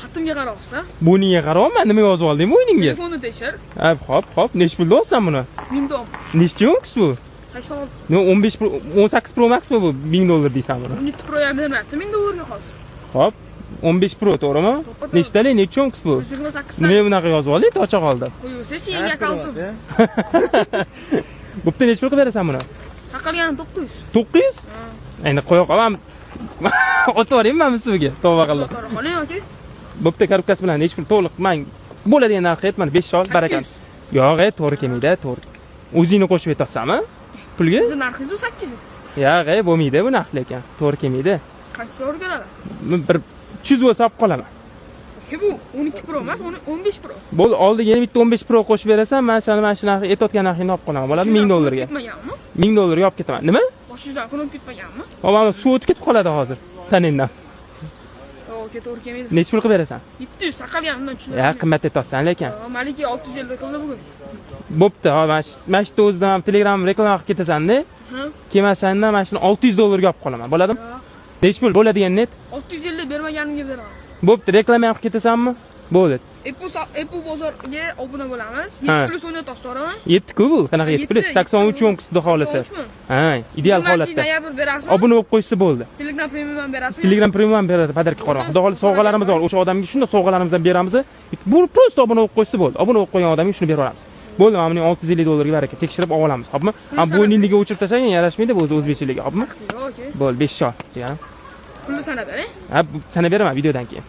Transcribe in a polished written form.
Xatimga qarabsan. Bo'yniga qarayapman, nima yozib oldingmi o'yiningga? Telefonni tekshir. Hop, nech pulda olsan buni? 1000 dom. Nechchi yo'qsiz bu? 80. No 15 Pro, 18 Pro Max bu 1000 dollar deysan buni. 17 Pro ham bermayapti 1000 dollarga hozir. Hop, 15 Pro to'g'rimi? Nechtalik, nechchi yo'qsiz bu? 128 ta. Nima bunaqa yozib olding, tocha qoldi. Qo'yursiz, yangi akkauntim. Bo'pti, nech pul qilib berasan buni? Taqalganim 900. 900? Endi qo'ya qolaman. O'tvorayman suvga, tavba qilib. O'tira qoling yoki. Bo'pti, korobkasi bilan hech pul to'liq men bo'ladigan narxga aytman, 5 shol barakat. Yo'q, to'g'ri kelmaydi, to'g'ri. O'zingni qo'shib aytasanmi? Pulga? Sizni narxingiz 800. Yo'q, bo'lmaydi bu narx lekin. To'g'ri kelmaydi. Qancha to'g'ri keladi? Bir 300 bo'lsa olib qolaman. Bu 12 Pro emas, 15 Pro. Bo'ldi, oldiga yana bitta 15 Pro qo'shib berasan, men shuni narx aytayotgan narxini olib qolaman. Bo'ladi 1000 dollarga. 1000 dollarga olib ketaman. Nima? Boshingizdan kun o'tib ketmaganmi? Mana suv o'tib ketib qoladi hozir. Taningdan. Yo'q, to'g'ri kelmaydi. Nech pul qilib berasan? 700 taqalganimdan tushunarli. Ya, qimmat aytaysan lekin. Maliki 650 qildi bugun. Bo'pti, mana shu o'zidan Telegram reklama qilib ketasan-da. Kelmasanda mana shuni 600 dollarga olib qolaman. Bo'ladimi? Nech pul bo'ladigan net? 650 bermaganimga beraman. Bo'pti, reklama ham qilib ketasanmi? Bo'ldi. Apple bozoriga obuna bo'lamiz. 7+ o'ynatasiz, to'g'rimi? 7 ku bu. Qanaqa 7+? 83 o'ng qismida xohlasa. Ha, ideal holatda. Noyabr berasizmi? Obuna bo'lib qo'ysa bo'ldi. Telegram premium ham berasizmi? Telegram premium ham beradi, padarka qo'raman. Xudo xohlasa sovg'alarimiz bor. O'sha odamga shunda sovg'alarimizdan beramiz. Bu prosta obuna bo'lib qo'ysa bo'ldi. Obuna bo'lib qo'ygan odamga shuni beramiz. Bo'ldi, mana buning 650 dollarga baraka tekshirib olamiz, xo'pmi? Ha, bo'yningiga o'chirib tashlagan yarashmaydi bu o'zbekchiligi, xo'pmi? Yo'q, Bo'ldi, 5 shot, jiyanim. Pulni sanab bering. Ha, sanab beraman videodan keyin.